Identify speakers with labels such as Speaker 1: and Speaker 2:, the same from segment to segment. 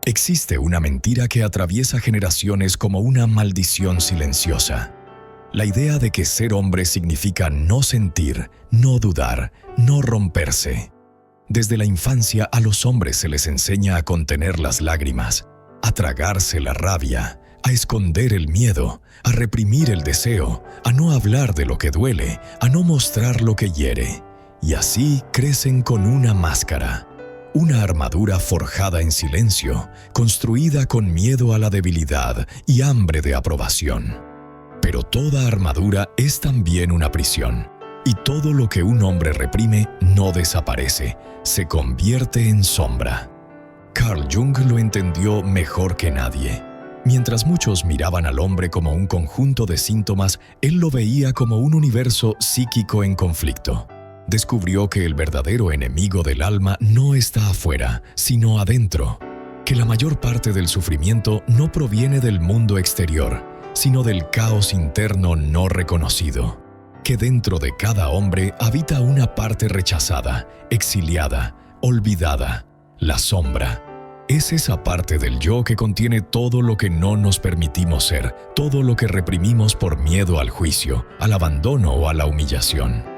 Speaker 1: Existe una mentira que atraviesa generaciones como una maldición silenciosa. La idea de que ser hombre significa no sentir, no dudar, no romperse. Desde la infancia a los hombres se les enseña a contener las lágrimas, a tragarse la rabia, a esconder el miedo, a reprimir el deseo, a no hablar de lo que duele, a no mostrar lo que hiere. Y así crecen con una máscara. Una armadura forjada en silencio, construida con miedo a la debilidad y hambre de aprobación. Pero toda armadura es también una prisión, y todo lo que un hombre reprime no desaparece, se convierte en sombra. Carl Jung lo entendió mejor que nadie. Mientras muchos miraban al hombre como un conjunto de síntomas, él lo veía como un universo psíquico en conflicto. Descubrió que el verdadero enemigo del alma no está afuera, sino adentro, que la mayor parte del sufrimiento no proviene del mundo exterior, sino del caos interno no reconocido, que dentro de cada hombre habita una parte rechazada, exiliada, olvidada, la sombra. Es esa parte del yo que contiene todo lo que no nos permitimos ser, todo lo que reprimimos por miedo al juicio, al abandono o a la humillación.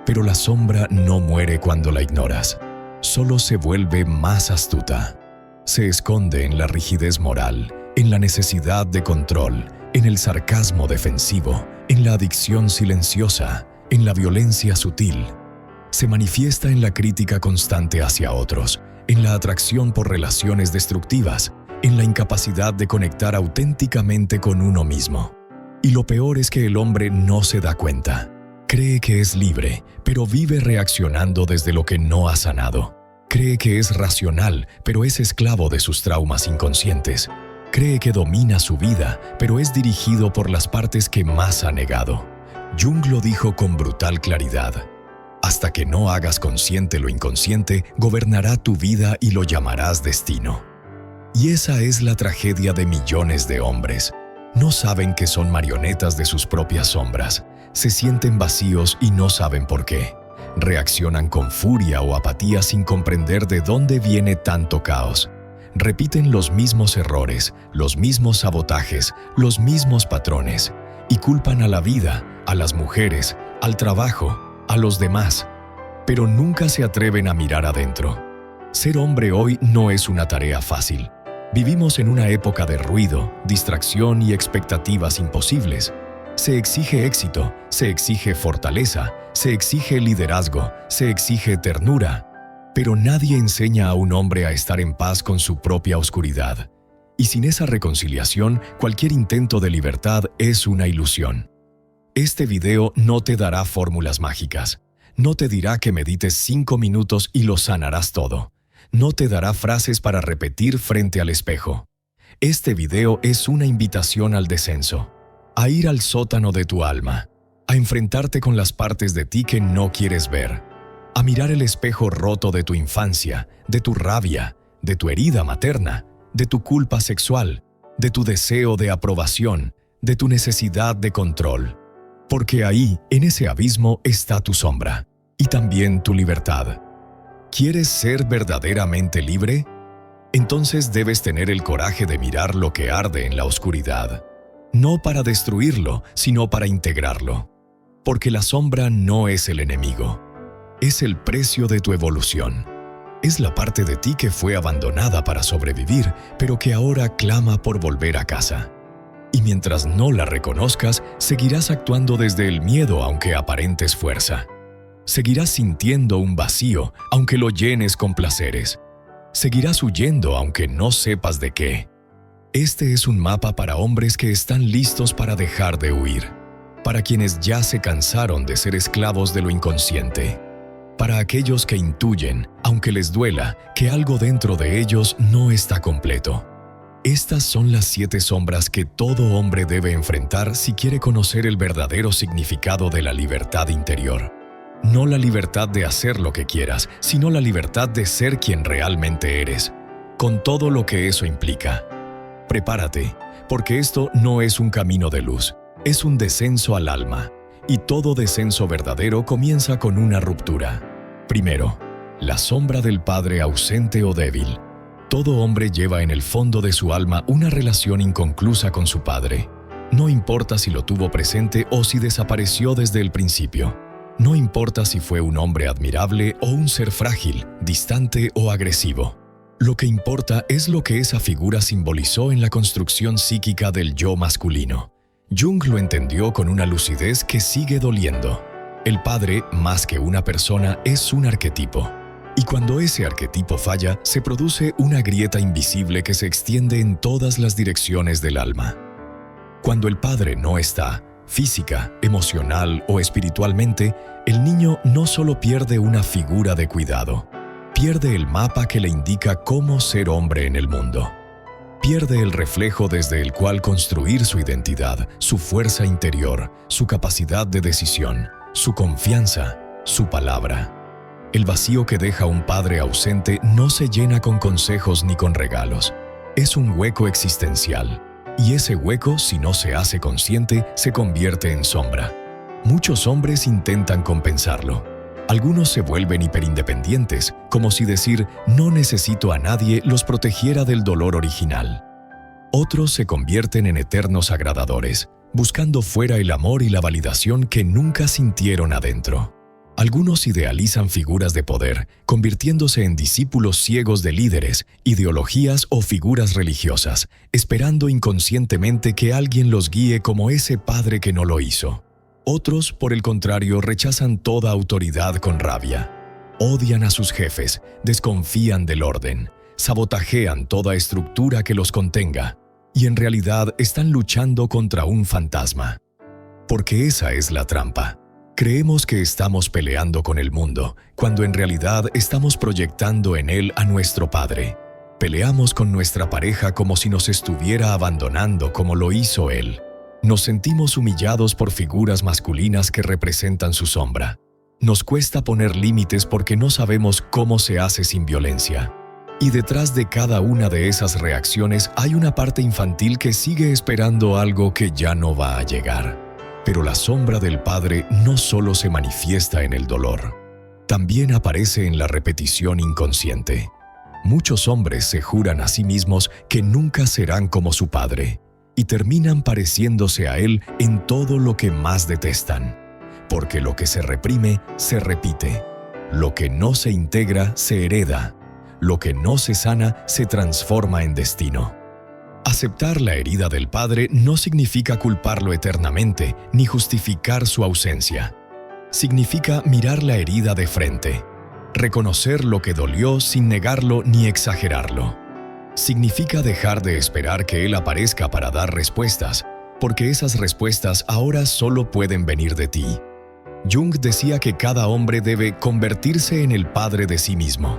Speaker 1: Pero la sombra no muere cuando la ignoras, solo se vuelve más astuta. Se esconde en la rigidez moral, en la necesidad de control, en el sarcasmo defensivo, en la adicción silenciosa, en la violencia sutil. Se manifiesta en la crítica constante hacia otros, en la atracción por relaciones destructivas, en la incapacidad de conectar auténticamente con uno mismo. Y lo peor es que el hombre no se da cuenta. Cree que es libre, pero vive reaccionando desde lo que no ha sanado. Cree que es racional, pero es esclavo de sus traumas inconscientes. Cree que domina su vida, pero es dirigido por las partes que más ha negado. Jung lo dijo con brutal claridad. Hasta que no hagas consciente lo inconsciente, gobernará tu vida y lo llamarás destino. Y esa es la tragedia de millones de hombres. No saben que son marionetas de sus propias sombras. Se sienten vacíos y no saben por qué. Reaccionan con furia o apatía sin comprender de dónde viene tanto caos. Repiten los mismos errores, los mismos sabotajes, los mismos patrones, y culpan a la vida, a las mujeres, al trabajo, a los demás, pero nunca se atreven a mirar adentro. Ser hombre hoy no es una tarea fácil. Vivimos en una época de ruido, distracción y expectativas imposibles. Se exige éxito, se exige fortaleza, se exige liderazgo, se exige ternura. Pero nadie enseña a un hombre a estar en paz con su propia oscuridad. Y sin esa reconciliación, cualquier intento de libertad es una ilusión. Este video no te dará fórmulas mágicas. No te dirá que medites 5 minutos y lo sanarás todo. No te dará frases para repetir frente al espejo. Este video es una invitación al descenso, a ir al sótano de tu alma, a enfrentarte con las partes de ti que no quieres ver, a mirar el espejo roto de tu infancia, de tu rabia, de tu herida materna, de tu culpa sexual, de tu deseo de aprobación, de tu necesidad de control. Porque ahí, en ese abismo, está tu sombra y también tu libertad. ¿Quieres ser verdaderamente libre? Entonces debes tener el coraje de mirar lo que arde en la oscuridad. No para destruirlo, sino para integrarlo. Porque la sombra no es el enemigo. Es el precio de tu evolución. Es la parte de ti que fue abandonada para sobrevivir, pero que ahora clama por volver a casa. Y mientras no la reconozcas, seguirás actuando desde el miedo aunque aparentes fuerza. Seguirás sintiendo un vacío, aunque lo llenes con placeres. Seguirás huyendo aunque no sepas de qué. Este es un mapa para hombres que están listos para dejar de huir. Para quienes ya se cansaron de ser esclavos de lo inconsciente. Para aquellos que intuyen, aunque les duela, que algo dentro de ellos no está completo. Estas son las 7 sombras que todo hombre debe enfrentar si quiere conocer el verdadero significado de la libertad interior. No la libertad de hacer lo que quieras, sino la libertad de ser quien realmente eres, con todo lo que eso implica. Prepárate, porque esto no es un camino de luz, es un descenso al alma, y todo descenso verdadero comienza con una ruptura. Primero, la sombra del padre ausente o débil. Todo hombre lleva en el fondo de su alma una relación inconclusa con su padre. No importa si lo tuvo presente o si desapareció desde el principio. No importa si fue un hombre admirable o un ser frágil, distante o agresivo. Lo que importa es lo que esa figura simbolizó en la construcción psíquica del yo masculino. Jung lo entendió con una lucidez que sigue doliendo. El padre, más que una persona, es un arquetipo. Y cuando ese arquetipo falla, se produce una grieta invisible que se extiende en todas las direcciones del alma. Cuando el padre no está, física, emocional o espiritualmente, el niño no solo pierde una figura de cuidado, pierde el mapa que le indica cómo ser hombre en el mundo. Pierde el reflejo desde el cual construir su identidad, su fuerza interior, su capacidad de decisión, su confianza, su palabra. El vacío que deja un padre ausente no se llena con consejos ni con regalos. Es un hueco existencial. Y ese hueco, si no se hace consciente, se convierte en sombra. Muchos hombres intentan compensarlo. Algunos se vuelven hiperindependientes, como si decir «no necesito a nadie» los protegiera del dolor original. Otros se convierten en eternos agradadores, buscando fuera el amor y la validación que nunca sintieron adentro. Algunos idealizan figuras de poder, convirtiéndose en discípulos ciegos de líderes, ideologías o figuras religiosas, esperando inconscientemente que alguien los guíe como ese padre que no lo hizo. Otros, por el contrario, rechazan toda autoridad con rabia. Odian a sus jefes, desconfían del orden, sabotajean toda estructura que los contenga, y en realidad están luchando contra un fantasma. Porque esa es la trampa. Creemos que estamos peleando con el mundo, cuando en realidad estamos proyectando en él a nuestro padre. Peleamos con nuestra pareja como si nos estuviera abandonando como lo hizo él. Nos sentimos humillados por figuras masculinas que representan su sombra. Nos cuesta poner límites porque no sabemos cómo se hace sin violencia. Y detrás de cada una de esas reacciones hay una parte infantil que sigue esperando algo que ya no va a llegar. Pero la sombra del padre no solo se manifiesta en el dolor, también aparece en la repetición inconsciente. Muchos hombres se juran a sí mismos que nunca serán como su padre y terminan pareciéndose a él en todo lo que más detestan, porque lo que se reprime se repite, lo que no se integra se hereda, lo que no se sana se transforma en destino. Aceptar la herida del padre no significa culparlo eternamente ni justificar su ausencia. Significa mirar la herida de frente, reconocer lo que dolió sin negarlo ni exagerarlo. Significa dejar de esperar que él aparezca para dar respuestas, porque esas respuestas ahora solo pueden venir de ti. Jung decía que cada hombre debe convertirse en el padre de sí mismo.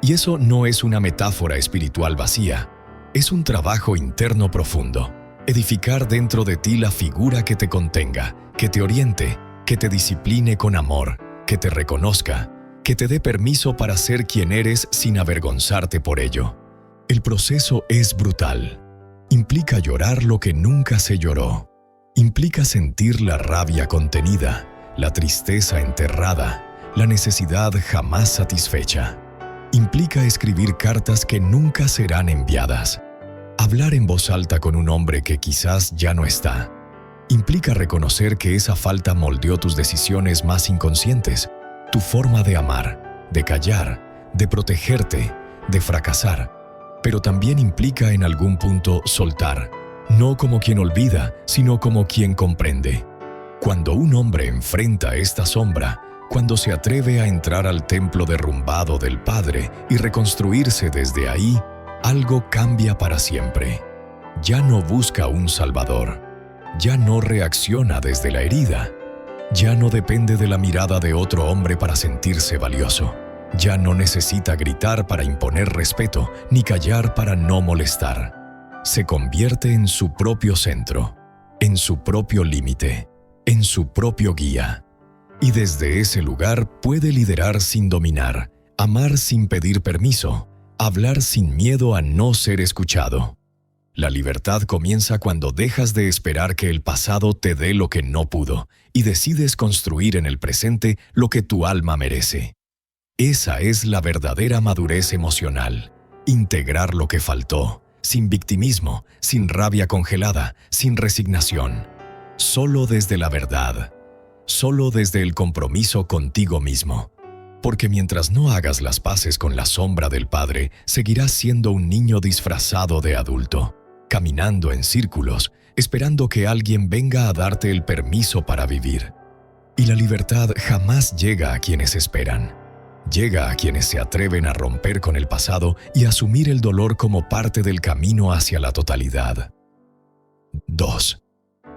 Speaker 1: Y eso no es una metáfora espiritual vacía. Es un trabajo interno profundo. Edificar dentro de ti la figura que te contenga, que te oriente, que te discipline con amor, que te reconozca, que te dé permiso para ser quien eres sin avergonzarte por ello. El proceso es brutal. Implica llorar lo que nunca se lloró. Implica sentir la rabia contenida, la tristeza enterrada, la necesidad jamás satisfecha. Implica escribir cartas que nunca serán enviadas. Hablar en voz alta con un hombre que quizás ya no está. Implica reconocer que esa falta moldeó tus decisiones más inconscientes, tu forma de amar, de callar, de protegerte, de fracasar. Pero también implica en algún punto soltar, no como quien olvida, sino como quien comprende. Cuando un hombre enfrenta esta sombra, cuando se atreve a entrar al templo derrumbado del padre y reconstruirse desde ahí, algo cambia para siempre. Ya no busca un salvador, ya no reacciona desde la herida, ya no depende de la mirada de otro hombre para sentirse valioso. Ya no necesita gritar para imponer respeto, ni callar para no molestar. Se convierte en su propio centro, en su propio límite, en su propio guía. Y desde ese lugar puede liderar sin dominar, amar sin pedir permiso, hablar sin miedo a no ser escuchado. La libertad comienza cuando dejas de esperar que el pasado te dé lo que no pudo y decides construir en el presente lo que tu alma merece. Esa es la verdadera madurez emocional. integrar lo que faltó, sin victimismo, sin rabia congelada, sin resignación. Solo desde la verdad, solo desde el compromiso contigo mismo. Porque mientras no hagas las paces con la sombra del Padre, seguirás siendo un niño disfrazado de adulto, caminando en círculos, esperando que alguien venga a darte el permiso para vivir. Y la libertad jamás llega a quienes esperan. Llega a quienes se atreven a romper con el pasado y asumir el dolor como parte del camino hacia la totalidad. 2.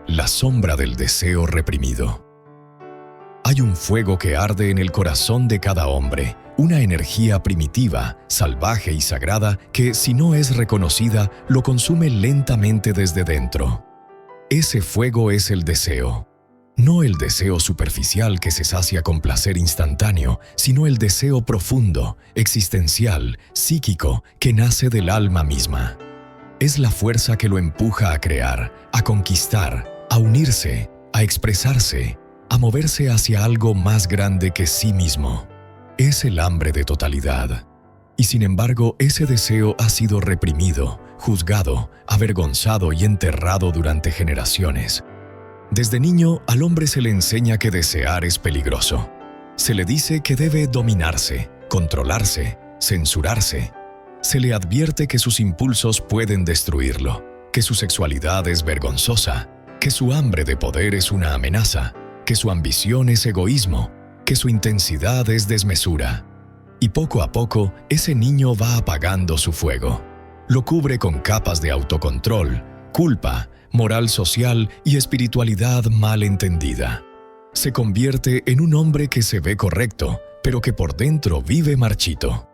Speaker 1: La sombra del deseo reprimido. Hay un fuego que arde en el corazón de cada hombre, una energía primitiva, salvaje y sagrada que, si no es reconocida, lo consume lentamente desde dentro. Ese fuego es el deseo. No el deseo superficial que se sacia con placer instantáneo, sino el deseo profundo, existencial, psíquico, que nace del alma misma. Es la fuerza que lo empuja a crear, a conquistar, a unirse, a expresarse, a moverse hacia algo más grande que sí mismo. Es el hambre de totalidad. Y sin embargo, ese deseo ha sido reprimido, juzgado, avergonzado y enterrado durante generaciones. Desde niño, al hombre se le enseña que desear es peligroso. Se le dice que debe dominarse, controlarse, censurarse. Se le advierte que sus impulsos pueden destruirlo, que su sexualidad es vergonzosa, que su hambre de poder es una amenaza, que su ambición es egoísmo, que su intensidad es desmesura. Y poco a poco, ese niño va apagando su fuego. Lo cubre con capas de autocontrol, culpa, moral social y espiritualidad mal entendida. Se convierte en un hombre que se ve correcto, pero que por dentro vive marchito.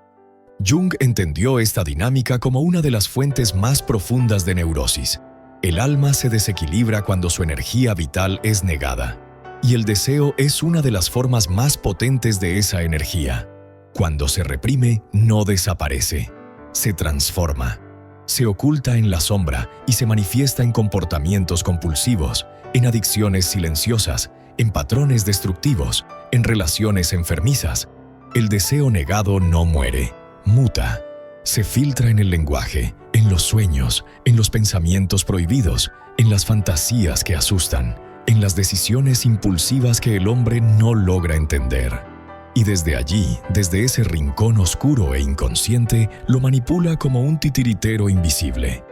Speaker 1: Jung entendió esta dinámica como una de las fuentes más profundas de neurosis. El alma se desequilibra cuando su energía vital es negada. Y el deseo es una de las formas más potentes de esa energía. Cuando se reprime, no desaparece, se transforma. Se oculta en la sombra y se manifiesta en comportamientos compulsivos, en adicciones silenciosas, en patrones destructivos, en relaciones enfermizas. El deseo negado no muere, muta. Se filtra en el lenguaje, en los sueños, en los pensamientos prohibidos, en las fantasías que asustan, en las decisiones impulsivas que el hombre no logra entender. Y desde allí, desde ese rincón oscuro e inconsciente, lo manipula como un titiritero invisible.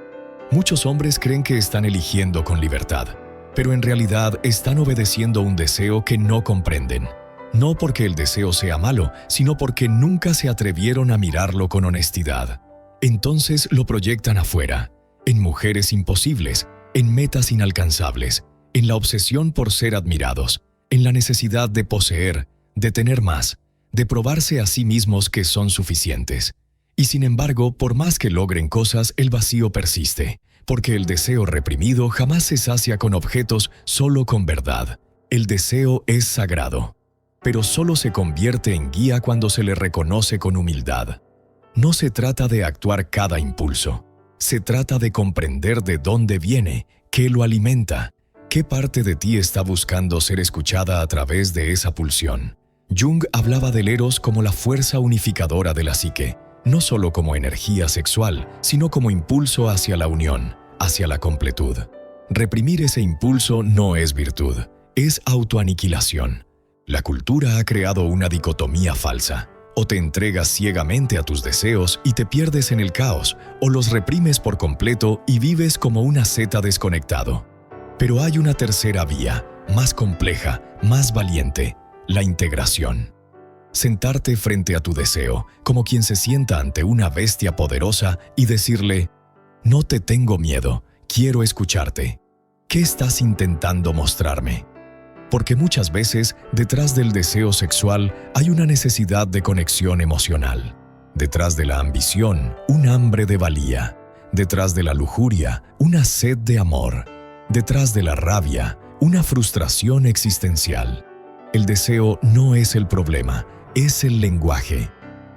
Speaker 1: Muchos hombres creen que están eligiendo con libertad, pero en realidad están obedeciendo un deseo que no comprenden. No porque el deseo sea malo, sino porque nunca se atrevieron a mirarlo con honestidad. Entonces lo proyectan afuera, en mujeres imposibles, en metas inalcanzables, en la obsesión por ser admirados, en la necesidad de poseer, de tener más, de probarse a sí mismos que son suficientes. Y sin embargo, por más que logren cosas, el vacío persiste, porque el deseo reprimido jamás se sacia con objetos, solo con verdad. El deseo es sagrado, pero solo se convierte en guía cuando se le reconoce con humildad. No se trata de actuar cada impulso, se trata de comprender de dónde viene, qué lo alimenta, qué parte de ti está buscando ser escuchada a través de esa pulsión. Jung hablaba del eros como la fuerza unificadora de la psique, no solo como energía sexual, sino como impulso hacia la unión, hacia la completud. Reprimir ese impulso no es virtud, es autoaniquilación. La cultura ha creado una dicotomía falsa. O te entregas ciegamente a tus deseos y te pierdes en el caos, o los reprimes por completo y vives como un asceta desconectado. Pero hay una tercera vía, más compleja, más valiente: la integración. Sentarte frente a tu deseo, como quien se sienta ante una bestia poderosa, y decirle: no te tengo miedo, quiero escucharte. ¿Qué estás intentando mostrarme? Porque muchas veces, detrás del deseo sexual, hay una necesidad de conexión emocional. Detrás de la ambición, un hambre de valía. Detrás de la lujuria, una sed de amor. Detrás de la rabia, una frustración existencial. El deseo no es el problema, es el lenguaje.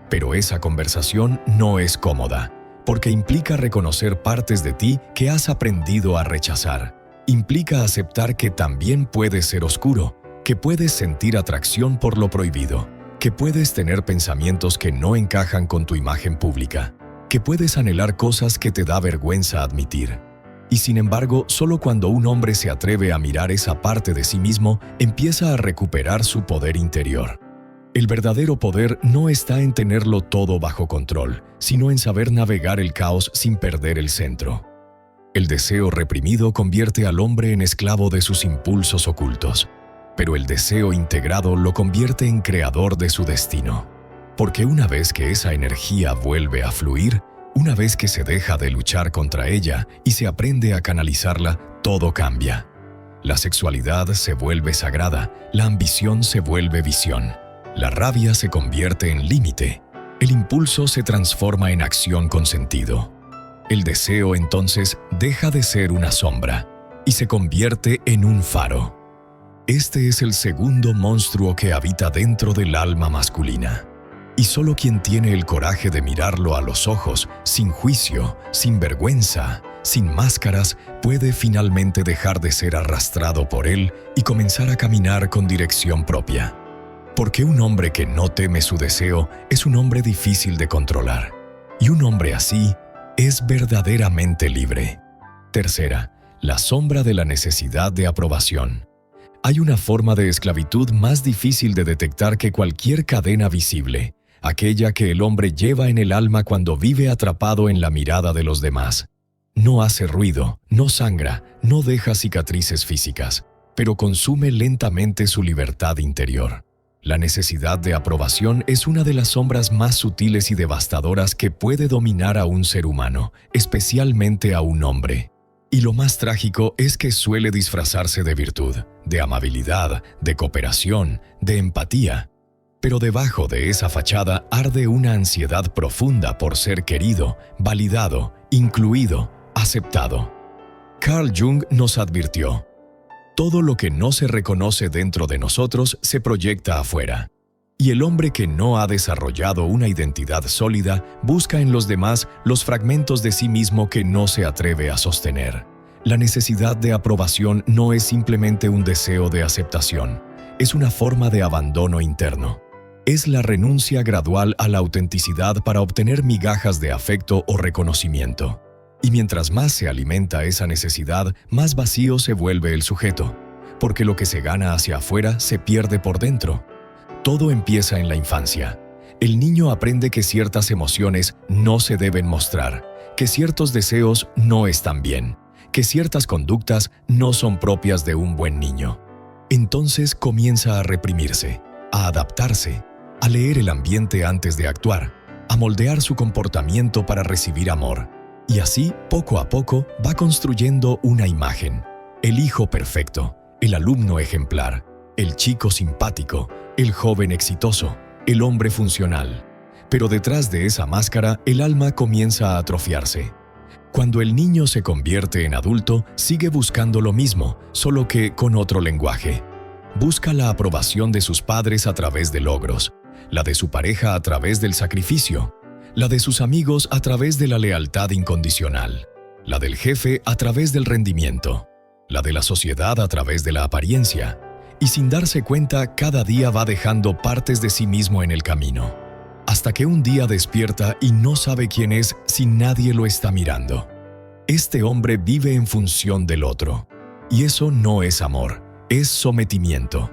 Speaker 1: Pero esa conversación no es cómoda, porque implica reconocer partes de ti que has aprendido a rechazar. Implica aceptar que también puedes ser oscuro, que puedes sentir atracción por lo prohibido, que puedes tener pensamientos que no encajan con tu imagen pública, que puedes anhelar cosas que te da vergüenza admitir. Y sin embargo, solo cuando un hombre se atreve a mirar esa parte de sí mismo, empieza a recuperar su poder interior. El verdadero poder no está en tenerlo todo bajo control, sino en saber navegar el caos sin perder el centro. El deseo reprimido convierte al hombre en esclavo de sus impulsos ocultos, pero el deseo integrado lo convierte en creador de su destino. Porque una vez que esa energía vuelve a fluir, una vez que se deja de luchar contra ella y se aprende a canalizarla, todo cambia. La sexualidad se vuelve sagrada, la ambición se vuelve visión, la rabia se convierte en límite, el impulso se transforma en acción con sentido. El deseo entonces deja de ser una sombra y se convierte en un faro. Este es el segundo monstruo que habita dentro del alma masculina. Y solo quien tiene el coraje de mirarlo a los ojos, sin juicio, sin vergüenza, sin máscaras, puede finalmente dejar de ser arrastrado por él y comenzar a caminar con dirección propia. Porque un hombre que no teme su deseo es un hombre difícil de controlar. Y un hombre así es verdaderamente libre. Tercera, la sombra de la necesidad de aprobación. Hay una forma de esclavitud más difícil de detectar que cualquier cadena visible, aquella que el hombre lleva en el alma cuando vive atrapado en la mirada de los demás. No hace ruido, no sangra, no deja cicatrices físicas, pero consume lentamente su libertad interior. La necesidad de aprobación es una de las sombras más sutiles y devastadoras que puede dominar a un ser humano, especialmente a un hombre. Y lo más trágico es que suele disfrazarse de virtud, de amabilidad, de cooperación, de empatía. Pero debajo de esa fachada arde una ansiedad profunda por ser querido, validado, incluido, aceptado. Carl Jung nos advirtió: todo lo que no se reconoce dentro de nosotros se proyecta afuera. Y el hombre que no ha desarrollado una identidad sólida busca en los demás los fragmentos de sí mismo que no se atreve a sostener. La necesidad de aprobación no es simplemente un deseo de aceptación, es una forma de abandono interno. Es la renuncia gradual a la autenticidad para obtener migajas de afecto o reconocimiento. Y mientras más se alimenta esa necesidad, más vacío se vuelve el sujeto, porque lo que se gana hacia afuera se pierde por dentro. Todo empieza en la infancia. El niño aprende que ciertas emociones no se deben mostrar, que ciertos deseos no están bien, que ciertas conductas no son propias de un buen niño. Entonces comienza a reprimirse, a adaptarse, a leer el ambiente antes de actuar, a moldear su comportamiento para recibir amor. Y así, poco a poco, va construyendo una imagen: el hijo perfecto, el alumno ejemplar, el chico simpático, el joven exitoso, el hombre funcional. Pero detrás de esa máscara, el alma comienza a atrofiarse. Cuando el niño se convierte en adulto, sigue buscando lo mismo, solo que con otro lenguaje. Busca la aprobación de sus padres a través de logros, la de su pareja a través del sacrificio, la de sus amigos a través de la lealtad incondicional, la del jefe a través del rendimiento, la de la sociedad a través de la apariencia. Y sin darse cuenta, cada día va dejando partes de sí mismo en el camino, hasta que un día despierta y no sabe quién es si nadie lo está mirando. Este hombre vive en función del otro, y eso no es amor, es sometimiento.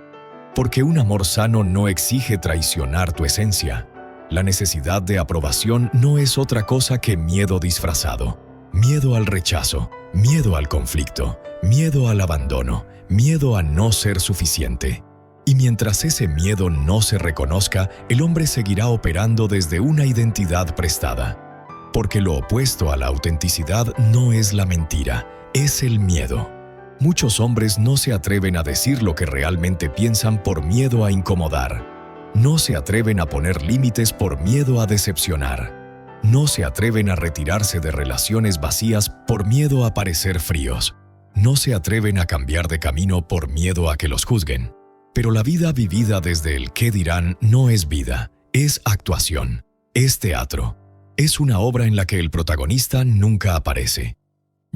Speaker 1: Porque un amor sano no exige traicionar tu esencia. La necesidad de aprobación no es otra cosa que miedo disfrazado. Miedo al rechazo, miedo al conflicto, miedo al abandono, miedo a no ser suficiente. Y mientras ese miedo no se reconozca, el hombre seguirá operando desde una identidad prestada. Porque lo opuesto a la autenticidad no es la mentira, es el miedo. Muchos hombres no se atreven a decir lo que realmente piensan por miedo a incomodar. No se atreven a poner límites por miedo a decepcionar. No se atreven a retirarse de relaciones vacías por miedo a parecer fríos. No se atreven a cambiar de camino por miedo a que los juzguen. Pero la vida vivida desde el qué dirán no es vida, es actuación, es teatro. Es una obra en la que el protagonista nunca aparece.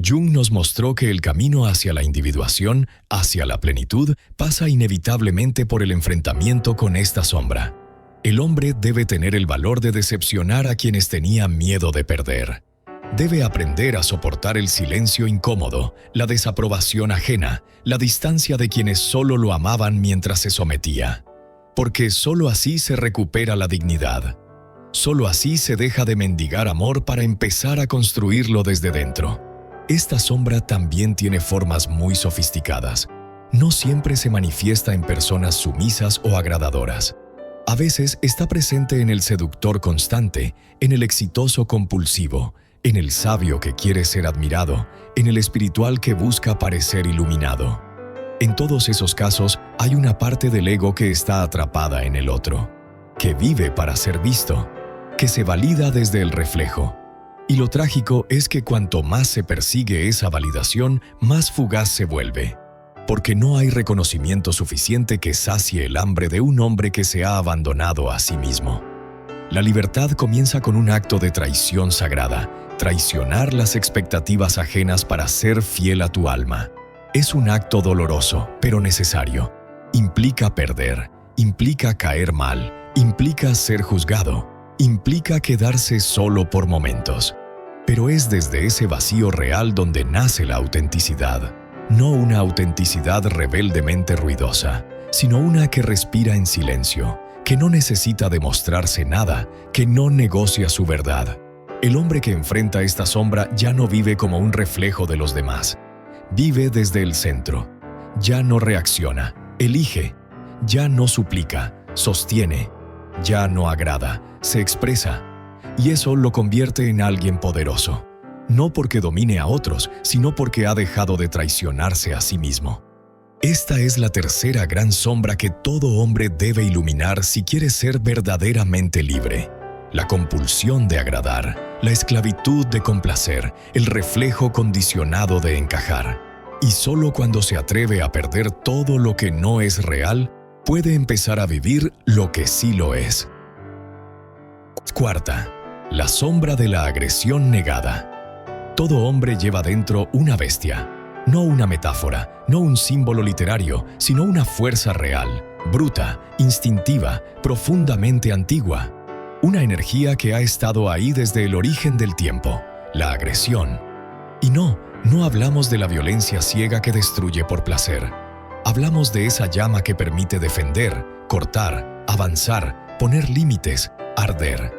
Speaker 1: Jung nos mostró que el camino hacia la individuación, hacia la plenitud, pasa inevitablemente por el enfrentamiento con esta sombra. El hombre debe tener el valor de decepcionar a quienes tenía miedo de perder. Debe aprender a soportar el silencio incómodo, la desaprobación ajena, la distancia de quienes solo lo amaban mientras se sometía. Porque solo así se recupera la dignidad. Solo así se deja de mendigar amor para empezar a construirlo desde dentro. Esta sombra también tiene formas muy sofisticadas. No siempre se manifiesta en personas sumisas o agradadoras. A veces está presente en el seductor constante, en el exitoso compulsivo, en el sabio que quiere ser admirado, en el espiritual que busca parecer iluminado. En todos esos casos hay una parte del ego que está atrapada en el otro, que vive para ser visto, que se valida desde el reflejo. Y lo trágico es que cuanto más se persigue esa validación, más fugaz se vuelve. Porque no hay reconocimiento suficiente que sacie el hambre de un hombre que se ha abandonado a sí mismo. La libertad comienza con un acto de traición sagrada, traicionar las expectativas ajenas para ser fiel a tu alma. Es un acto doloroso, pero necesario. Implica perder, implica caer mal, implica ser juzgado, implica quedarse solo por momentos. Pero es desde ese vacío real donde nace la autenticidad. No una autenticidad rebeldemente ruidosa, sino una que respira en silencio, que no necesita demostrarse nada, que no negocia su verdad. El hombre que enfrenta esta sombra ya no vive como un reflejo de los demás. Vive desde el centro. Ya no reacciona, elige. Ya no suplica, sostiene. Ya no agrada, se expresa. Y eso lo convierte en alguien poderoso. No porque domine a otros, sino porque ha dejado de traicionarse a sí mismo. Esta es la tercera gran sombra que todo hombre debe iluminar si quiere ser verdaderamente libre. La compulsión de agradar, la esclavitud de complacer, el reflejo condicionado de encajar. Y solo cuando se atreve a perder todo lo que no es real, puede empezar a vivir lo que sí lo es. Cuarta, la sombra de la agresión negada. Todo hombre lleva dentro una bestia, no una metáfora, no un símbolo literario, sino una fuerza real, bruta, instintiva, profundamente antigua. Una energía que ha estado ahí desde el origen del tiempo, la agresión. Y no hablamos de la violencia ciega que destruye por placer. Hablamos de esa llama que permite defender, cortar, avanzar, poner límites, arder.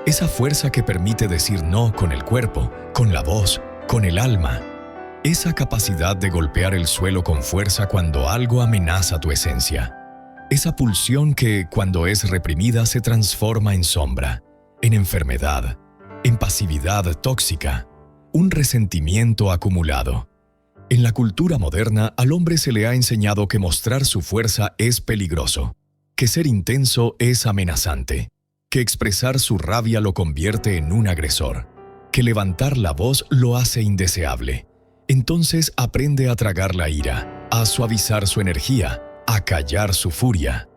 Speaker 1: Esa fuerza que permite decir no con el cuerpo, con la voz, con el alma. Esa capacidad de golpear el suelo con fuerza cuando algo amenaza tu esencia. Esa pulsión que, cuando es reprimida, se transforma en sombra, en enfermedad, en pasividad tóxica, un resentimiento acumulado. En la cultura moderna, al hombre se le ha enseñado que mostrar su fuerza es peligroso, que ser intenso es amenazante, que expresar su rabia lo convierte en un agresor, que levantar la voz lo hace indeseable. Entonces aprende a tragar la ira, a suavizar su energía, a callar su furia.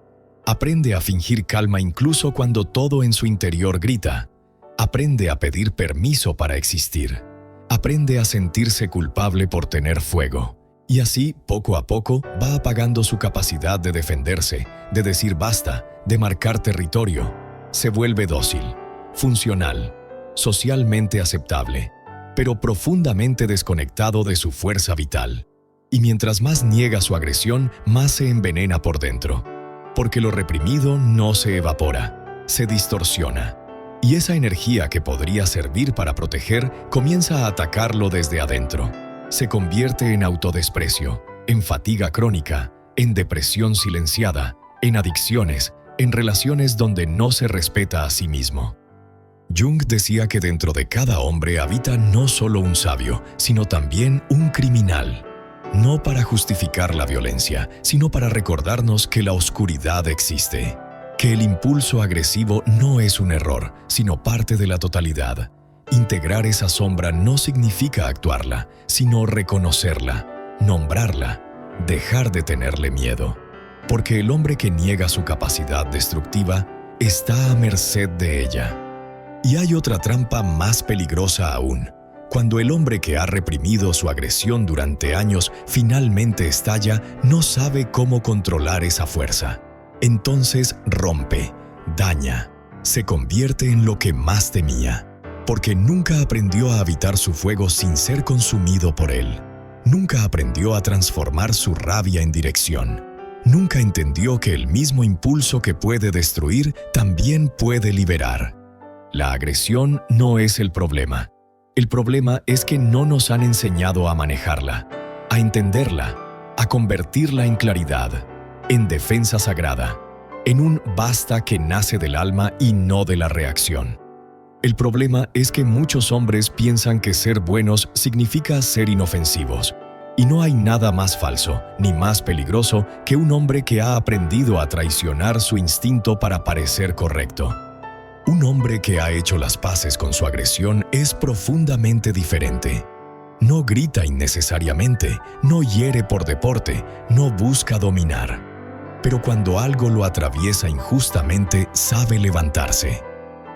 Speaker 1: Aprende a fingir calma incluso cuando todo en su interior grita. Aprende a pedir permiso para existir. Aprende a sentirse culpable por tener fuego. Y así, poco a poco, va apagando su capacidad de defenderse, de decir basta, de marcar territorio. Se vuelve dócil, funcional, socialmente aceptable, pero profundamente desconectado de su fuerza vital. Y mientras más niega su agresión, más se envenena por dentro. Porque lo reprimido no se evapora, se distorsiona. Y esa energía que podría servir para proteger comienza a atacarlo desde adentro. Se convierte en autodesprecio, en fatiga crónica, en depresión silenciada, en adicciones, en relaciones donde no se respeta a sí mismo. Jung decía que dentro de cada hombre habita no solo un sabio, sino también un criminal. No para justificar la violencia, sino para recordarnos que la oscuridad existe, que el impulso agresivo no es un error, sino parte de la totalidad. Integrar esa sombra no significa actuarla, sino reconocerla, nombrarla, dejar de tenerle miedo. Porque el hombre que niega su capacidad destructiva está a merced de ella. Y hay otra trampa más peligrosa aún. Cuando el hombre que ha reprimido su agresión durante años finalmente estalla, no sabe cómo controlar esa fuerza. Entonces rompe, daña, se convierte en lo que más temía, porque nunca aprendió a habitar su fuego sin ser consumido por él. Nunca aprendió a transformar su rabia en dirección. Nunca entendió que el mismo impulso que puede destruir también puede liberar. La agresión no es el problema. El problema es que no nos han enseñado a manejarla, a entenderla, a convertirla en claridad, en defensa sagrada, en un basta que nace del alma y no de la reacción. El problema es que muchos hombres piensan que ser buenos significa ser inofensivos. Y no hay nada más falso ni más peligroso que un hombre que ha aprendido a traicionar su instinto para parecer correcto. Un hombre que ha hecho las paces con su agresión es profundamente diferente. No grita innecesariamente, no hiere por deporte, no busca dominar. Pero cuando algo lo atraviesa injustamente, sabe levantarse.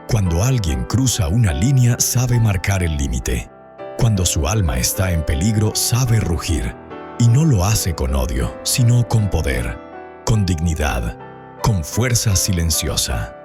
Speaker 1: Cuando alguien cruza una línea, sabe marcar el límite. Cuando su alma está en peligro, sabe rugir. Y no lo hace con odio, sino con poder, con dignidad, con fuerza silenciosa.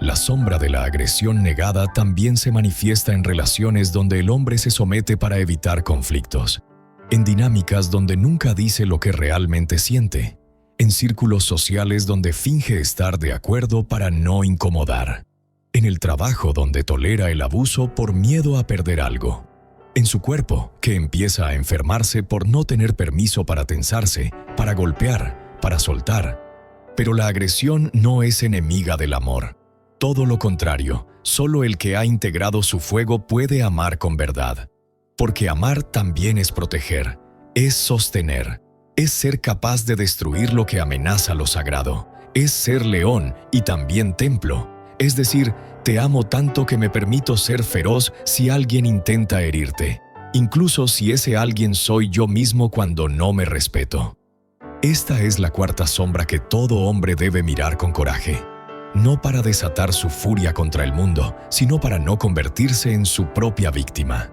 Speaker 1: La sombra de la agresión negada también se manifiesta en relaciones donde el hombre se somete para evitar conflictos, en dinámicas donde nunca dice lo que realmente siente, en círculos sociales donde finge estar de acuerdo para no incomodar, en el trabajo donde tolera el abuso por miedo a perder algo, en su cuerpo que empieza a enfermarse por no tener permiso para tensarse, para golpear, para soltar. Pero la agresión no es enemiga del amor. Todo lo contrario, solo el que ha integrado su fuego puede amar con verdad. Porque amar también es proteger, es sostener, es ser capaz de destruir lo que amenaza lo sagrado, es ser león y también templo, es decir, te amo tanto que me permito ser feroz si alguien intenta herirte, incluso si ese alguien soy yo mismo cuando no me respeto. Esta es la cuarta sombra que todo hombre debe mirar con coraje. No para desatar su furia contra el mundo, sino para no convertirse en su propia víctima.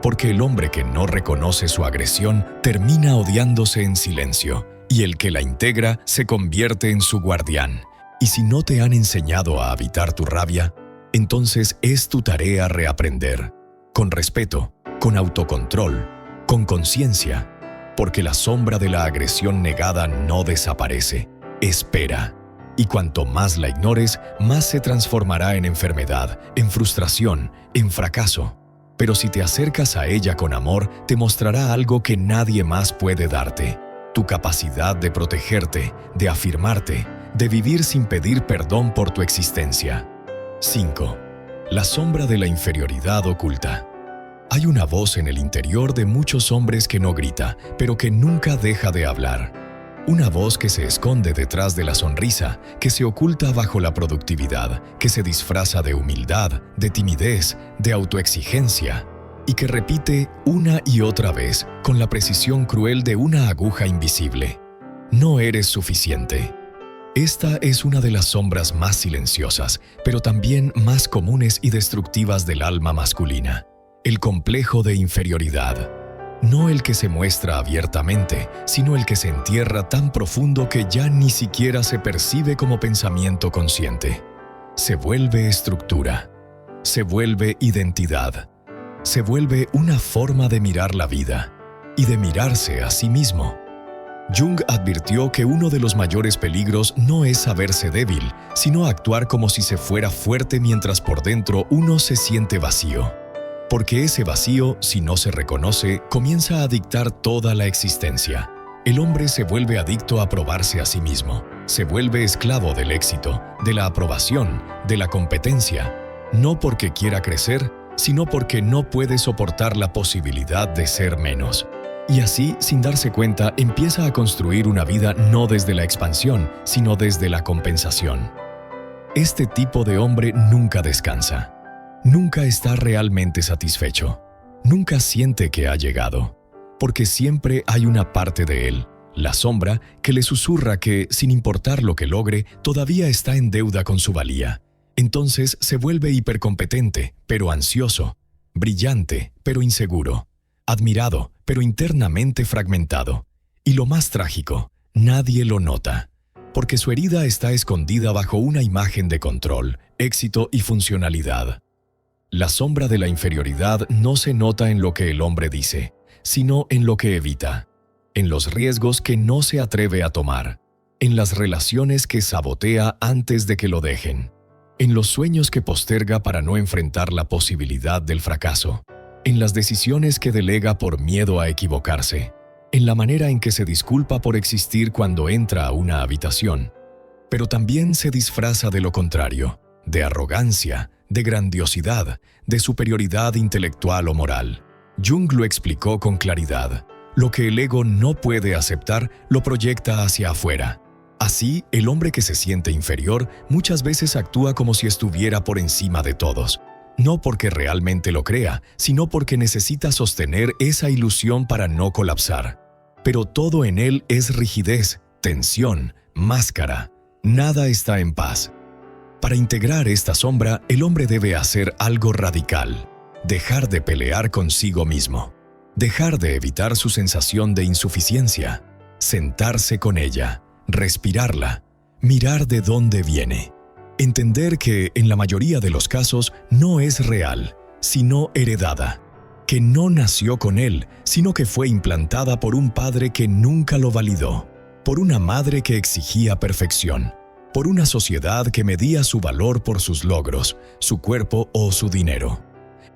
Speaker 1: Porque el hombre que no reconoce su agresión termina odiándose en silencio, y el que la integra se convierte en su guardián. Y si no te han enseñado a habitar tu rabia, entonces es tu tarea reaprender, con respeto, con autocontrol, con conciencia, porque la sombra de la agresión negada no desaparece, espera. Y cuanto más la ignores, más se transformará en enfermedad, en frustración, en fracaso. Pero si te acercas a ella con amor, te mostrará algo que nadie más puede darte: tu capacidad de protegerte, de afirmarte, de vivir sin pedir perdón por tu existencia. 5. La sombra de la inferioridad oculta. Hay una voz en el interior de muchos hombres que no grita, pero que nunca deja de hablar. Una voz que se esconde detrás de la sonrisa, que se oculta bajo la productividad, que se disfraza de humildad, de timidez, de autoexigencia, y que repite una y otra vez con la precisión cruel de una aguja invisible: no eres suficiente. Esta es una de las sombras más silenciosas, pero también más comunes y destructivas del alma masculina: el complejo de inferioridad. No el que se muestra abiertamente, sino el que se entierra tan profundo que ya ni siquiera se percibe como pensamiento consciente. Se vuelve estructura, se vuelve identidad, se vuelve una forma de mirar la vida y de mirarse a sí mismo. Jung advirtió que uno de los mayores peligros no es saberse débil, sino actuar como si se fuera fuerte mientras por dentro uno se siente vacío. Porque ese vacío, si no se reconoce, comienza a dictar toda la existencia. El hombre se vuelve adicto a probarse a sí mismo, se vuelve esclavo del éxito, de la aprobación, de la competencia, no porque quiera crecer, sino porque no puede soportar la posibilidad de ser menos. Y así, sin darse cuenta, empieza a construir una vida no desde la expansión, sino desde la compensación. Este tipo de hombre nunca descansa. Nunca está realmente satisfecho. Nunca siente que ha llegado. Porque siempre hay una parte de él, la sombra, que le susurra que, sin importar lo que logre, todavía está en deuda con su valía. Entonces se vuelve hipercompetente, pero ansioso, brillante, pero inseguro, admirado, pero internamente fragmentado. Y lo más trágico, nadie lo nota. porque su herida está escondida bajo una imagen de control, éxito y funcionalidad. La sombra de la inferioridad no se nota en lo que el hombre dice, sino en lo que evita, en los riesgos que no se atreve a tomar, en las relaciones que sabotea antes de que lo dejen, en los sueños que posterga para no enfrentar la posibilidad del fracaso, en las decisiones que delega por miedo a equivocarse, en la manera en que se disculpa por existir cuando entra a una habitación, pero también se disfraza de lo contrario, de arrogancia, de grandiosidad, de superioridad intelectual o moral. Jung lo explicó con claridad. Lo que el ego no puede aceptar, lo proyecta hacia afuera. Así, el hombre que se siente inferior muchas veces actúa como si estuviera por encima de todos. No porque realmente lo crea, sino porque necesita sostener esa ilusión para no colapsar. Pero todo en él es rigidez, tensión, máscara. Nada está en paz. Para integrar esta sombra, el hombre debe hacer algo radical. Dejar de pelear consigo mismo. Dejar de evitar su sensación de insuficiencia. Sentarse con ella, respirarla, mirar de dónde viene. Entender que, en la mayoría de los casos, no es real, sino heredada. Que no nació con él, sino que fue implantada por un padre que nunca lo validó, por una madre que exigía perfección, por una sociedad que medía su valor por sus logros, su cuerpo o su dinero.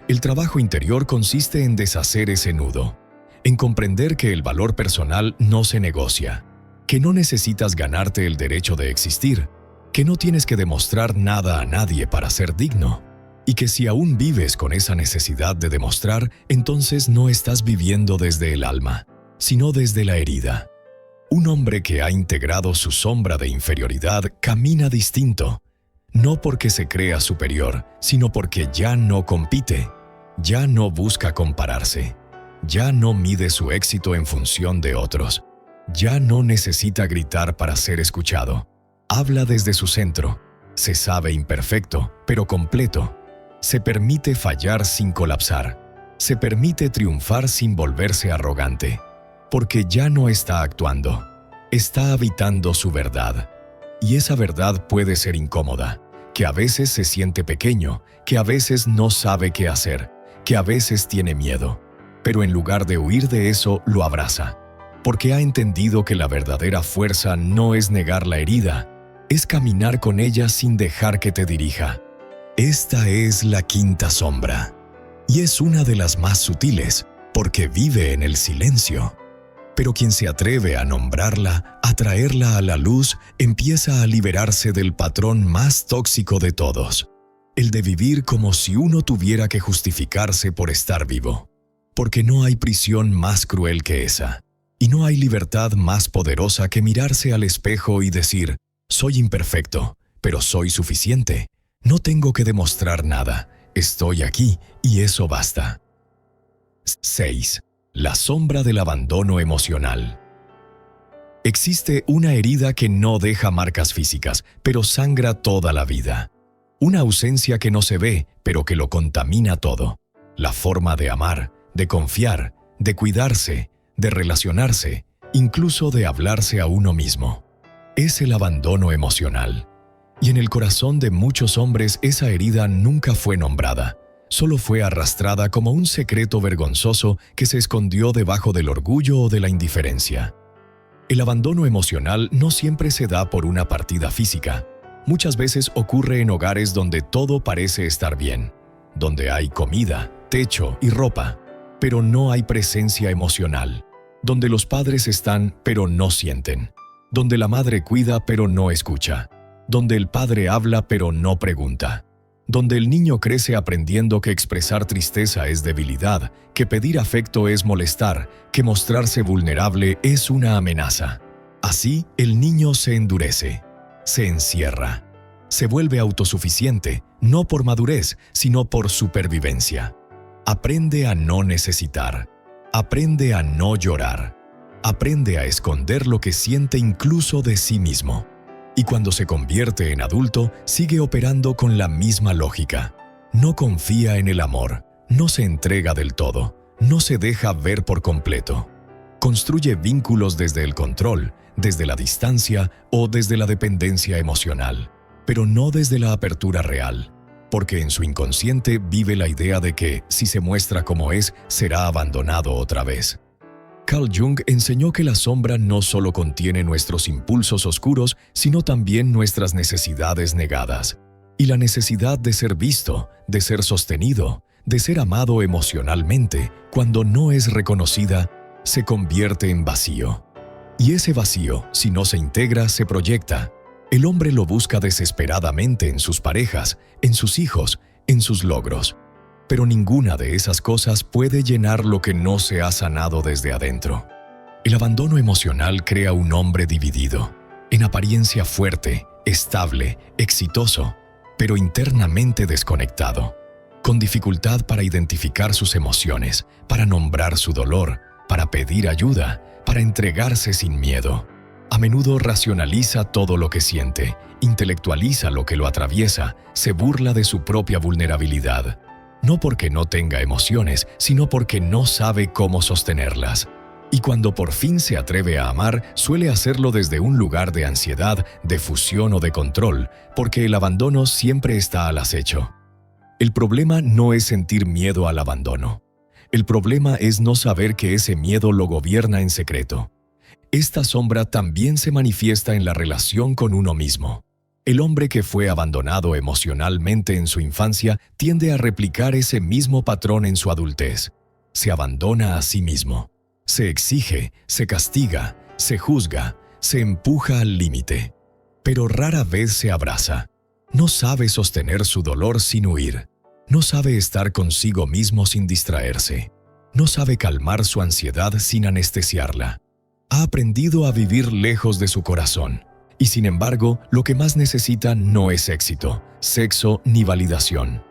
Speaker 1: El trabajo interior consiste en deshacer ese nudo, en comprender que el valor personal no se negocia, que no necesitas ganarte el derecho de existir, que no tienes que demostrar nada a nadie para ser digno, y que si aún vives con esa necesidad de demostrar, entonces no estás viviendo desde el alma, sino desde la herida. Un hombre que ha integrado su sombra de inferioridad camina distinto, no porque se crea superior, sino porque ya no compite, ya no busca compararse, ya no mide su éxito en función de otros, ya no necesita gritar para ser escuchado. Habla desde su centro, se sabe imperfecto, pero completo. Se permite fallar sin colapsar. Se permite triunfar sin volverse arrogante. Porque ya no está actuando. Está habitando su verdad. Y esa verdad puede ser incómoda, que a veces se siente pequeño, que a veces no sabe qué hacer, que a veces tiene miedo. Pero en lugar de huir de eso, lo abraza. Porque ha entendido que la verdadera fuerza no es negar la herida, es caminar con ella sin dejar que te dirija. Esta es la quinta sombra, y es una de las más sutiles, porque vive en el silencio. Pero quien se atreve a nombrarla, a traerla a la luz, empieza a liberarse del patrón más tóxico de todos, el de vivir como si uno tuviera que justificarse por estar vivo. Porque no hay prisión más cruel que esa, y no hay libertad más poderosa que mirarse al espejo y decir: soy imperfecto, pero soy suficiente. No tengo que demostrar nada. Estoy aquí y eso basta. 6. La sombra del abandono emocional. Existe una herida que no deja marcas físicas, pero sangra toda la vida. Una ausencia que no se ve, pero que lo contamina todo. La forma de amar, de confiar, de cuidarse, de relacionarse, incluso de hablarse a uno mismo. Es el abandono emocional. Y en el corazón de muchos hombres esa herida nunca fue nombrada, solo fue arrastrada como un secreto vergonzoso que se escondió debajo del orgullo o de la indiferencia. El abandono emocional no siempre se da por una partida física. Muchas veces ocurre en hogares donde todo parece estar bien, donde hay comida, techo y ropa, pero no hay presencia emocional, donde los padres están pero no sienten, donde la madre cuida pero no escucha, donde el padre habla pero no pregunta, donde el niño crece aprendiendo que expresar tristeza es debilidad, que pedir afecto es molestar, que mostrarse vulnerable es una amenaza. Así, el niño se endurece, se encierra, se vuelve autosuficiente, no por madurez, sino por supervivencia. Aprende a no necesitar, aprende a no llorar, aprende a esconder lo que siente incluso de sí mismo. Y cuando se convierte en adulto, sigue operando con la misma lógica. No confía en el amor, no se entrega del todo, no se deja ver por completo. Construye vínculos desde el control, desde la distancia o desde la dependencia emocional, pero no desde la apertura real, porque en su inconsciente vive la idea de que, si se muestra como es, será abandonado otra vez. Carl Jung enseñó que la sombra no solo contiene nuestros impulsos oscuros, sino también nuestras necesidades negadas, y la necesidad de ser visto, de ser sostenido, de ser amado emocionalmente, cuando no es reconocida, se convierte en vacío. Y ese vacío, si no se integra, se proyecta. El hombre lo busca desesperadamente en sus parejas, en sus hijos, en sus logros. Pero ninguna de esas cosas puede llenar lo que no se ha sanado desde adentro. El abandono emocional crea un hombre dividido, en apariencia fuerte, estable, exitoso, pero internamente desconectado, con dificultad para identificar sus emociones, para nombrar su dolor, para pedir ayuda, para entregarse sin miedo. A menudo racionaliza todo lo que siente, intelectualiza lo que lo atraviesa, se burla de su propia vulnerabilidad. No porque no tenga emociones, sino porque no sabe cómo sostenerlas. Y cuando por fin se atreve a amar, suele hacerlo desde un lugar de ansiedad, de fusión o de control, porque el abandono siempre está al acecho. El problema no es sentir miedo al abandono. El problema es no saber que ese miedo lo gobierna en secreto. Esta sombra también se manifiesta en la relación con uno mismo. El hombre que fue abandonado emocionalmente en su infancia tiende a replicar ese mismo patrón en su adultez. Se abandona a sí mismo. Se exige, se castiga, se juzga, se empuja al límite. Pero rara vez se abraza. No sabe sostener su dolor sin huir. No sabe estar consigo mismo sin distraerse. No sabe calmar su ansiedad sin anestesiarla. Ha aprendido a vivir lejos de su corazón. Y sin embargo, lo que más necesita no es éxito, sexo ni validación.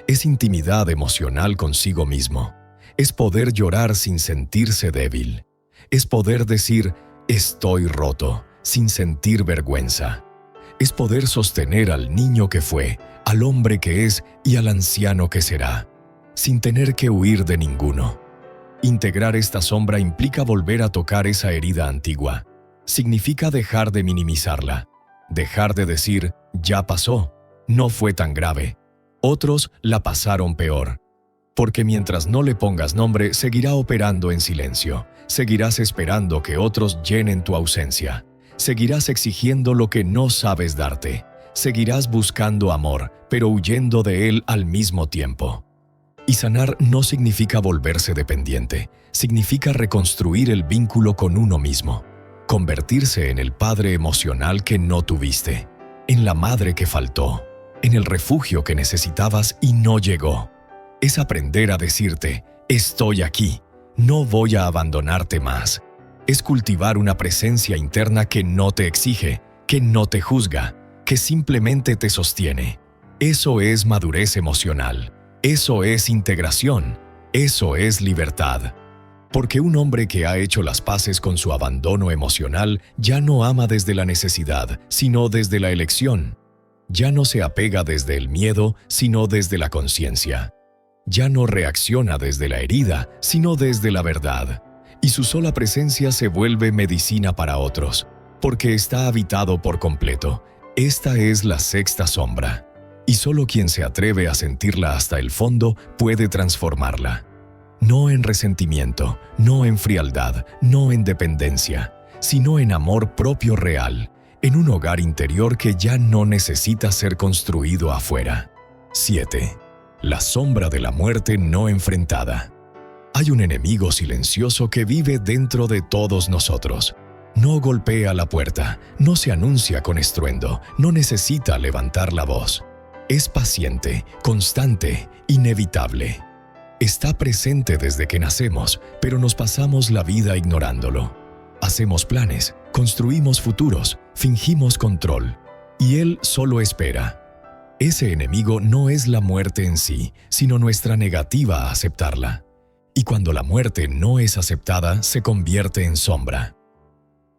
Speaker 1: Es intimidad emocional consigo mismo. Es poder llorar sin sentirse débil. Es poder decir, estoy roto, sin sentir vergüenza. Es poder sostener al niño que fue, al hombre que es y al anciano que será, sin tener que huir de ninguno. Integrar esta sombra implica volver a tocar esa herida antigua. Significa dejar de minimizarla, dejar de decir, ya pasó, no fue tan grave. Otros la pasaron peor. Porque mientras no le pongas nombre, seguirá operando en silencio. Seguirás esperando que otros llenen tu ausencia. Seguirás exigiendo lo que no sabes darte. Seguirás buscando amor, pero huyendo de él al mismo tiempo. Y sanar no significa volverse dependiente. Significa reconstruir el vínculo con uno mismo. Convertirse en el padre emocional que no tuviste. En la madre que faltó. En el refugio que necesitabas y no llegó. Es aprender a decirte, estoy aquí, no voy a abandonarte más. Es cultivar una presencia interna que no te exige, que no te juzga, que simplemente te sostiene. Eso es madurez emocional, eso es integración, eso es libertad. Porque un hombre que ha hecho las paces con su abandono emocional ya no ama desde la necesidad, sino desde la elección. Ya no se apega desde el miedo, sino desde la conciencia. Ya no reacciona desde la herida, sino desde la verdad. Y su sola presencia se vuelve medicina para otros, porque está habitado por completo. Esta es la sexta sombra. Y solo quien se atreve a sentirla hasta el fondo puede transformarla. No en resentimiento, no en frialdad, no en dependencia, sino en amor propio real, en un hogar interior que ya no necesita ser construido afuera. 7. La sombra de la muerte no enfrentada. Hay un enemigo silencioso que vive dentro de todos nosotros. No golpea la puerta, no se anuncia con estruendo, no necesita levantar la voz. Es paciente, constante, inevitable. Está presente desde que nacemos, pero nos pasamos la vida ignorándolo. Hacemos planes, construimos futuros, fingimos control, y él solo espera. Ese enemigo no es la muerte en sí, sino nuestra negativa a aceptarla. Y cuando la muerte no es aceptada, se convierte en sombra.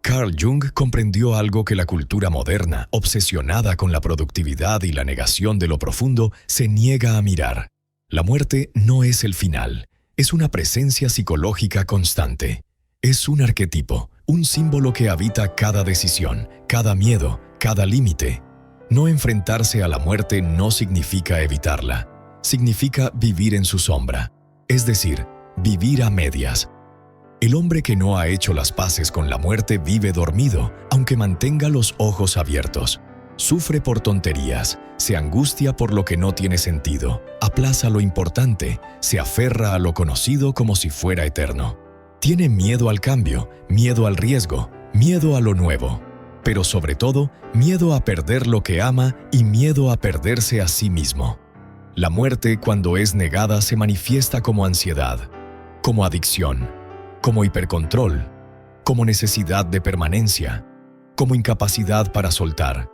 Speaker 1: Carl Jung comprendió algo que la cultura moderna, obsesionada con la productividad y la negación de lo profundo, se niega a mirar. La muerte no es el final, es una presencia psicológica constante. Es un arquetipo, un símbolo que habita cada decisión, cada miedo, cada límite. No enfrentarse a la muerte no significa evitarla, significa vivir en su sombra, es decir, vivir a medias. El hombre que no ha hecho las paces con la muerte vive dormido, aunque mantenga los ojos abiertos. Sufre por tonterías, se angustia por lo que no tiene sentido, aplaza lo importante, se aferra a lo conocido como si fuera eterno. Tiene miedo al cambio, miedo al riesgo, miedo a lo nuevo, pero sobre todo, miedo a perder lo que ama y miedo a perderse a sí mismo. La muerte, cuando es negada, se manifiesta como ansiedad, como adicción, como hipercontrol, como necesidad de permanencia, como incapacidad para soltar,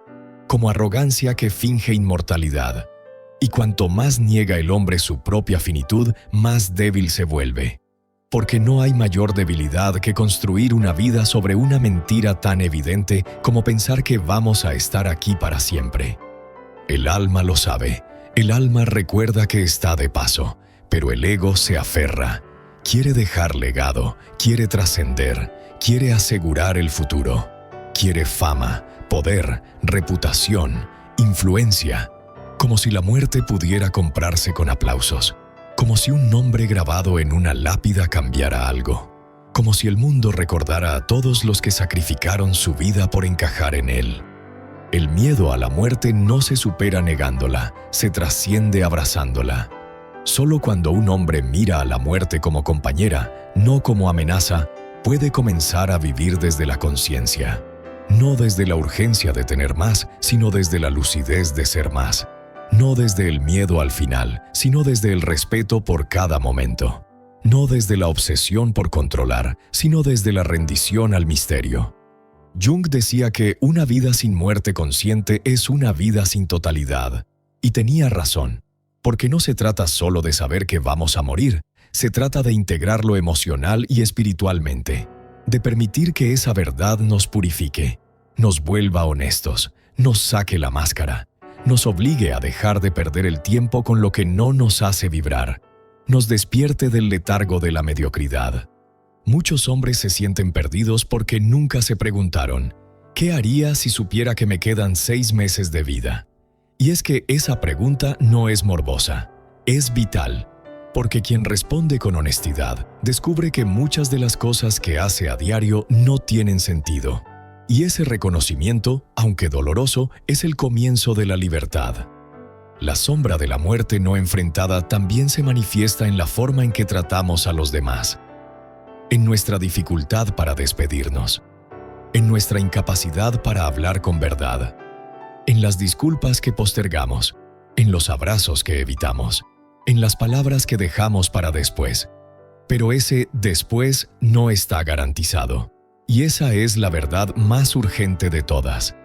Speaker 1: como arrogancia que finge inmortalidad. Y cuanto más niega el hombre su propia finitud, más débil se vuelve. Porque no hay mayor debilidad que construir una vida sobre una mentira tan evidente como pensar que vamos a estar aquí para siempre. El alma lo sabe, el alma recuerda que está de paso, pero el ego se aferra. Quiere dejar legado, quiere trascender, quiere asegurar el futuro. Quiere fama, poder, reputación, influencia, como si la muerte pudiera comprarse con aplausos, como si un nombre grabado en una lápida cambiara algo, como si el mundo recordara a todos los que sacrificaron su vida por encajar en él. El miedo a la muerte no se supera negándola, se trasciende abrazándola. Solo cuando un hombre mira a la muerte como compañera, no como amenaza, puede comenzar a vivir desde la conciencia. No desde la urgencia de tener más, sino desde la lucidez de ser más. No desde el miedo al final, sino desde el respeto por cada momento. No desde la obsesión por controlar, sino desde la rendición al misterio. Jung decía que una vida sin muerte consciente es una vida sin totalidad. Y tenía razón, porque no se trata solo de saber que vamos a morir, se trata de integrarlo emocional y espiritualmente, de permitir que esa verdad nos purifique, nos vuelva honestos, nos saque la máscara, nos obligue a dejar de perder el tiempo con lo que no nos hace vibrar, nos despierte del letargo de la mediocridad. Muchos hombres se sienten perdidos porque nunca se preguntaron, ¿qué haría si supiera que me quedan 6 meses de vida? Y es que esa pregunta no es morbosa, es vital, porque quien responde con honestidad descubre que muchas de las cosas que hace a diario no tienen sentido. Y ese reconocimiento, aunque doloroso, es el comienzo de la libertad. La sombra de la muerte no enfrentada también se manifiesta en la forma en que tratamos a los demás, en nuestra dificultad para despedirnos, en nuestra incapacidad para hablar con verdad, en las disculpas que postergamos, en los abrazos que evitamos, en las palabras que dejamos para después. Pero ese después no está garantizado. Y esa es la verdad más urgente de todas.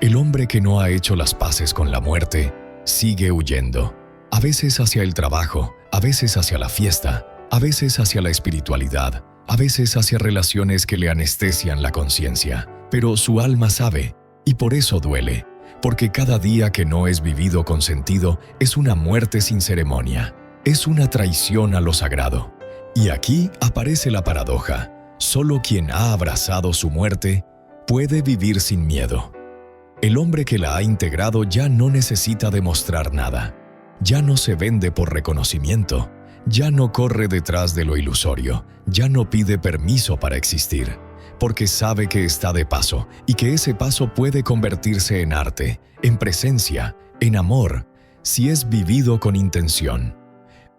Speaker 1: El hombre que no ha hecho las paces con la muerte sigue huyendo, a veces hacia el trabajo, a veces hacia la fiesta, a veces hacia la espiritualidad, a veces hacia relaciones que le anestesian la conciencia, pero su alma sabe, y por eso duele, porque cada día que no es vivido con sentido es una muerte sin ceremonia, es una traición a lo sagrado. Y aquí aparece la paradoja. Solo quien ha abrazado su muerte puede vivir sin miedo. El hombre que la ha integrado ya no necesita demostrar nada. Ya no se vende por reconocimiento. Ya no corre detrás de lo ilusorio. Ya no pide permiso para existir. Porque sabe que está de paso y que ese paso puede convertirse en arte, en presencia, en amor, si es vivido con intención.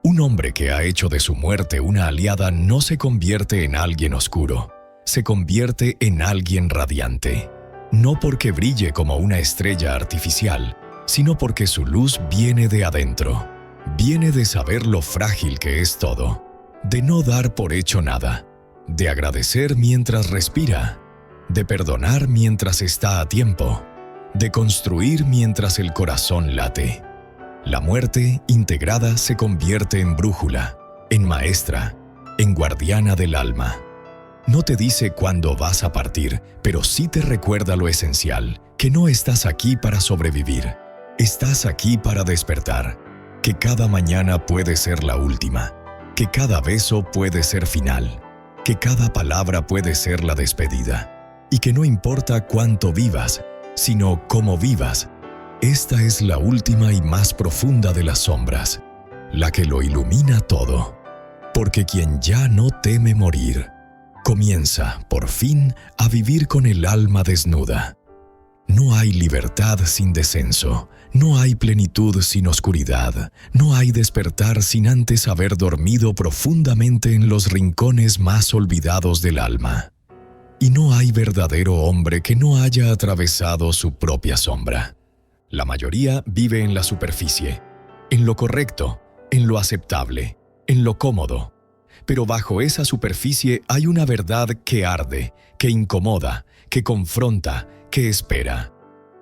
Speaker 1: Un hombre que ha hecho de su muerte una aliada no se convierte en alguien oscuro, se convierte en alguien radiante. No porque brille como una estrella artificial, sino porque su luz viene de adentro. Viene de saber lo frágil que es todo, de no dar por hecho nada, de agradecer mientras respira, de perdonar mientras está a tiempo, de construir mientras el corazón late. La muerte, integrada, se convierte en brújula, en maestra, en guardiana del alma. No te dice cuándo vas a partir, pero sí te recuerda lo esencial, que no estás aquí para sobrevivir, estás aquí para despertar, que cada mañana puede ser la última, que cada beso puede ser final, que cada palabra puede ser la despedida, y que no importa cuánto vivas, sino cómo vivas. Esta es la última y más profunda de las sombras, la que lo ilumina todo. Porque quien ya no teme morir, comienza, por fin, a vivir con el alma desnuda. No hay libertad sin descenso, no hay plenitud sin oscuridad, no hay despertar sin antes haber dormido profundamente en los rincones más olvidados del alma. Y no hay verdadero hombre que no haya atravesado su propia sombra. La mayoría vive en la superficie, en lo correcto, en lo aceptable, en lo cómodo. Pero bajo esa superficie hay una verdad que arde, que incomoda, que confronta, que espera.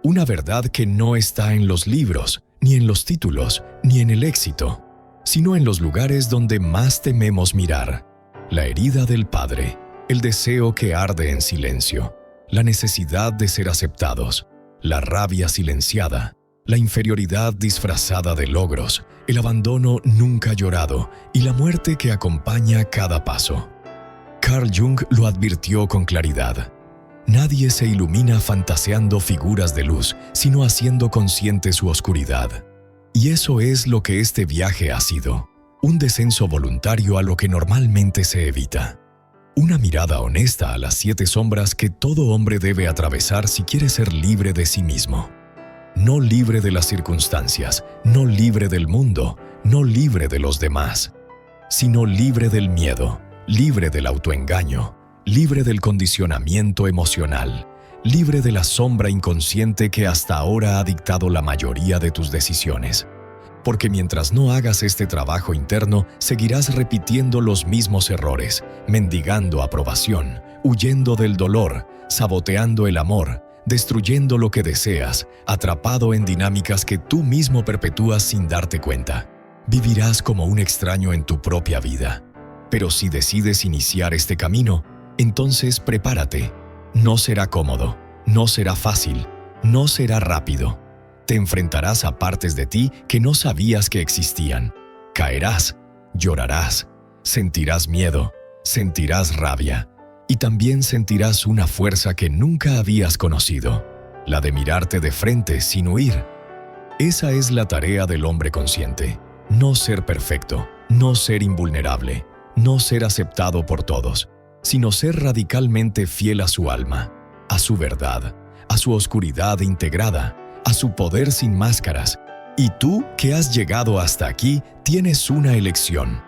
Speaker 1: Una verdad que no está en los libros, ni en los títulos, ni en el éxito, sino en los lugares donde más tememos mirar. La herida del Padre, el deseo que arde en silencio, la necesidad de ser aceptados, la rabia silenciada, la inferioridad disfrazada de logros, el abandono nunca llorado y la muerte que acompaña cada paso. Carl Jung lo advirtió con claridad. Nadie se ilumina fantaseando figuras de luz, sino haciendo consciente su oscuridad. Y eso es lo que este viaje ha sido, un descenso voluntario a lo que normalmente se evita. Una mirada honesta a las 7 sombras que todo hombre debe atravesar si quiere ser libre de sí mismo. No libre de las circunstancias, no libre del mundo, no libre de los demás, sino libre del miedo, libre del autoengaño, libre del condicionamiento emocional, libre de la sombra inconsciente que hasta ahora ha dictado la mayoría de tus decisiones. Porque mientras no hagas este trabajo interno, seguirás repitiendo los mismos errores, mendigando aprobación, huyendo del dolor, saboteando el amor, destruyendo lo que deseas, atrapado en dinámicas que tú mismo perpetúas sin darte cuenta. Vivirás como un extraño en tu propia vida. Pero si decides iniciar este camino, entonces prepárate. No será cómodo, no será fácil, no será rápido. Te enfrentarás a partes de ti que no sabías que existían. Caerás, llorarás, sentirás miedo, sentirás rabia y también sentirás una fuerza que nunca habías conocido, la de mirarte de frente sin huir. Esa es la tarea del hombre consciente. No ser perfecto, no ser invulnerable, no ser aceptado por todos, sino ser radicalmente fiel a su alma, a su verdad, a su oscuridad integrada, a su poder sin máscaras. Y tú, que has llegado hasta aquí, tienes una elección: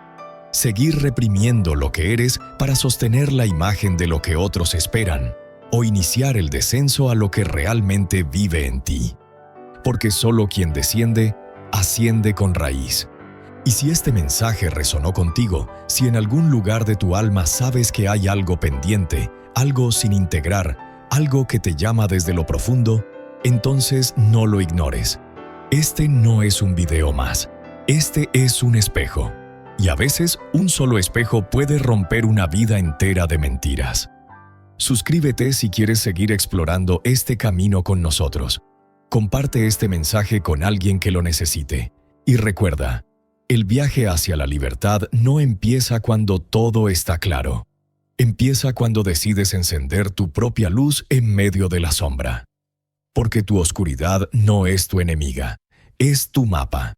Speaker 1: seguir reprimiendo lo que eres para sostener la imagen de lo que otros esperan, o iniciar el descenso a lo que realmente vive en ti. Porque solo quien desciende, asciende con raíz. Y si este mensaje resonó contigo, si en algún lugar de tu alma sabes que hay algo pendiente, algo sin integrar, algo que te llama desde lo profundo, entonces no lo ignores. Este no es un video más. Este es un espejo. Y a veces un solo espejo puede romper una vida entera de mentiras. Suscríbete si quieres seguir explorando este camino con nosotros. Comparte este mensaje con alguien que lo necesite. Y recuerda, el viaje hacia la libertad no empieza cuando todo está claro. Empieza cuando decides encender tu propia luz en medio de la sombra. Porque tu oscuridad no es tu enemiga, es tu mapa.